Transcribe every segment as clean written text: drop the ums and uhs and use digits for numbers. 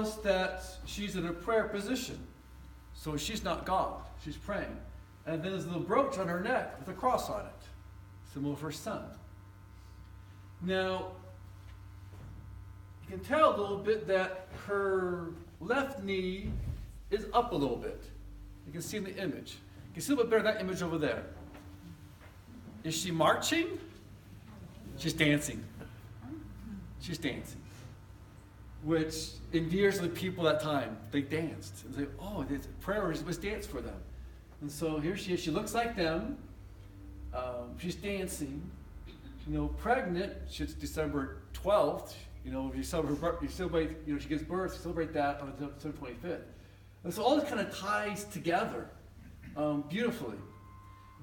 us that she's in a prayer position. So she's not God. She's praying. And then there's a little brooch on her neck with a cross on it, symbol of her son. Now, you can tell a little bit that her left knee is up a little bit. You can see in the image. You can see a little bit better in that image over there. Is she marching? She's dancing. She's dancing. Which endears the people at that time. They danced. And they, oh, prayer was dance for them. And so here she is. She looks like them. She's dancing. You know, pregnant. She's December 12th. You know, you celebrate, you know, she gives birth, you celebrate that on December 25th. And so all this kind of ties together beautifully.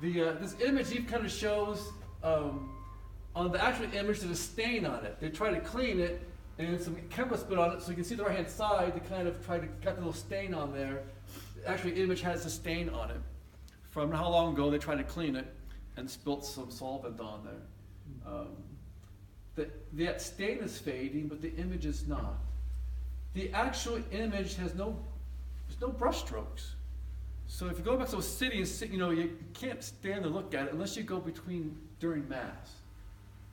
This image even kind of shows, on the actual image, there's a stain on it. They try to clean it, and some chemicals put on it, so you can see the right-hand side, they kind of try to cut the little stain on there. Actually, the image has a stain on it. From how long ago they tried to clean it and spilt some solvent on there. That stain is fading, but the image is not. The actual image has there's no brush strokes. So if you go back to a city and sit, you know, you can't stand and look at it unless you go during Mass.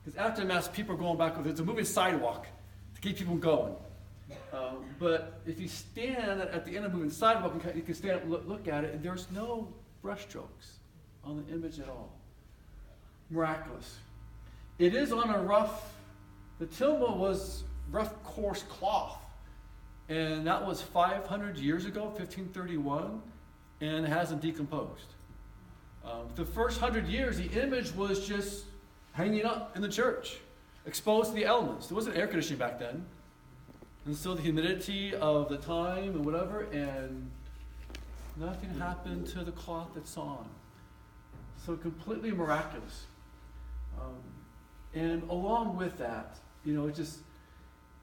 Because after Mass, people are going back, there's a moving sidewalk to keep people going. But if you stand at the end of the moving sidewalk, you can stand up and look at it, and there's no brush strokes on the image at all. Miraculous. It is on the tilma was rough, coarse cloth. And that was 500 years ago, 1531, and it hasn't decomposed. The first 100 years, the image was just hanging up in the church, exposed to the elements. There wasn't air conditioning back then. And so the humidity of the time and whatever, and nothing happened to the cloth that's on. So completely miraculous. And along with that, you know,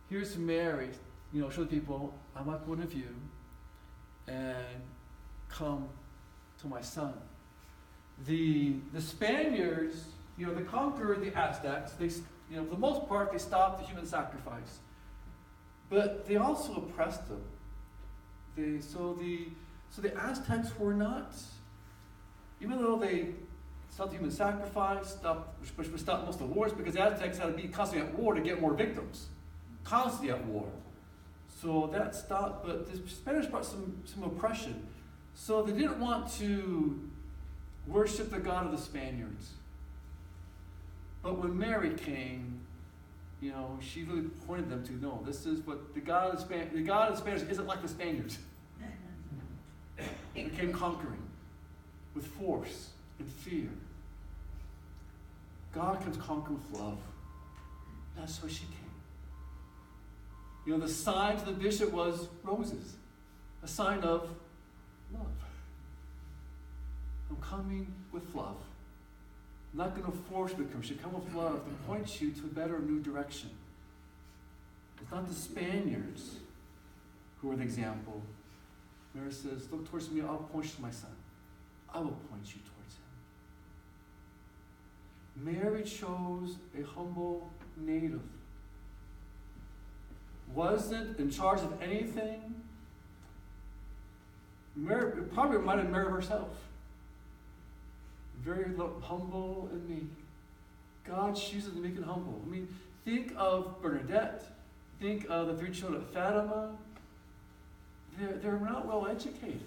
here's Mary, you know, show the people, I'm like one of you, and come to my son. The Spaniards, you know, they conquered the Aztecs. They, you know, for the most part, they stopped the human sacrifice. But they also oppressed them. So the Aztecs were not, even though they stopped the human sacrifice, which would stop most of the wars, because the Aztecs had to be constantly at war to get more victims. Constantly at war. So that stopped, but the Spanish brought some oppression. So they didn't want to worship the God of the Spaniards. But when Mary came, you know, she really pointed them to, no, this is what the God of the Spaniards isn't like the Spaniards. It came conquering with force and fear. God comes conquer with love. That's why she came. You know, the sign to the bishop was roses, a sign of love. I'm coming with love. I'm not going to force you to come. She come with love to point you to a better, new direction. It's not the Spaniards who are the example. Mary says, look towards me, I'll point you to my son. I will point you towards him. Mary chose a humble native. Wasn't in charge of anything. Mary probably reminded Mary of herself. Very humble and meek. God chooses to make it humble. I mean, think of Bernadette. Think of the three children of Fatima. They're not well educated.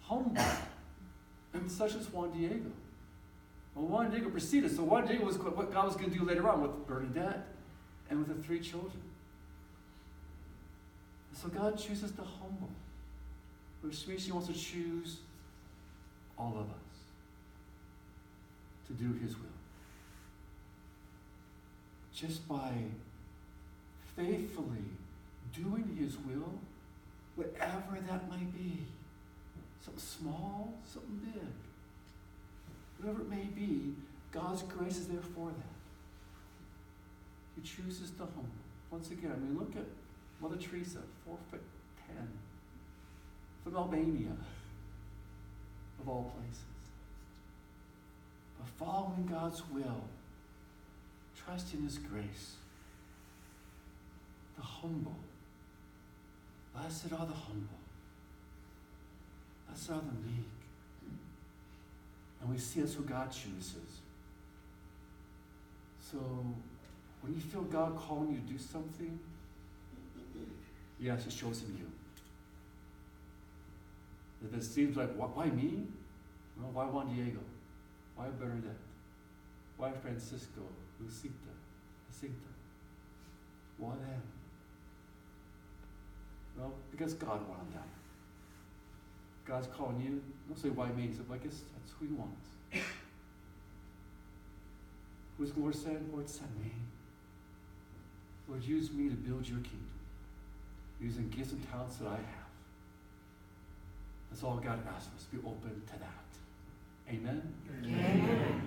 Humble. And such as Juan Diego. Well, Juan Diego preceded. So Juan Diego was what God was going to do later on with Bernadette and with the three children. So God chooses the humble, which means He wants to choose all of us to do His will. Just by faithfully doing His will, whatever that might be, something small, something big, whatever it may be, God's grace is there for that. He chooses the humble. Once again, I mean, look at Mother Teresa, 4'10", from Albania, of all places. But following God's will, trusting His grace, the humble Blessed are the humble. Blessed are the meek. And we see that's who God chooses. So when you feel God calling you to do something, yes, it shows him you. If it seems like, why me? Well, why Juan Diego? Why Bernadette? Why Francisco? Lucita? Jacinta? Why them? Well, because God wanted them. God's calling you. Don't say, why me? He said, well, I guess that's who he wants. Who's the Lord said? Lord, send me. Lord, use me to build your kingdom. Using gifts and talents that I have. That's all God asks us, to be open to that. Amen? Amen.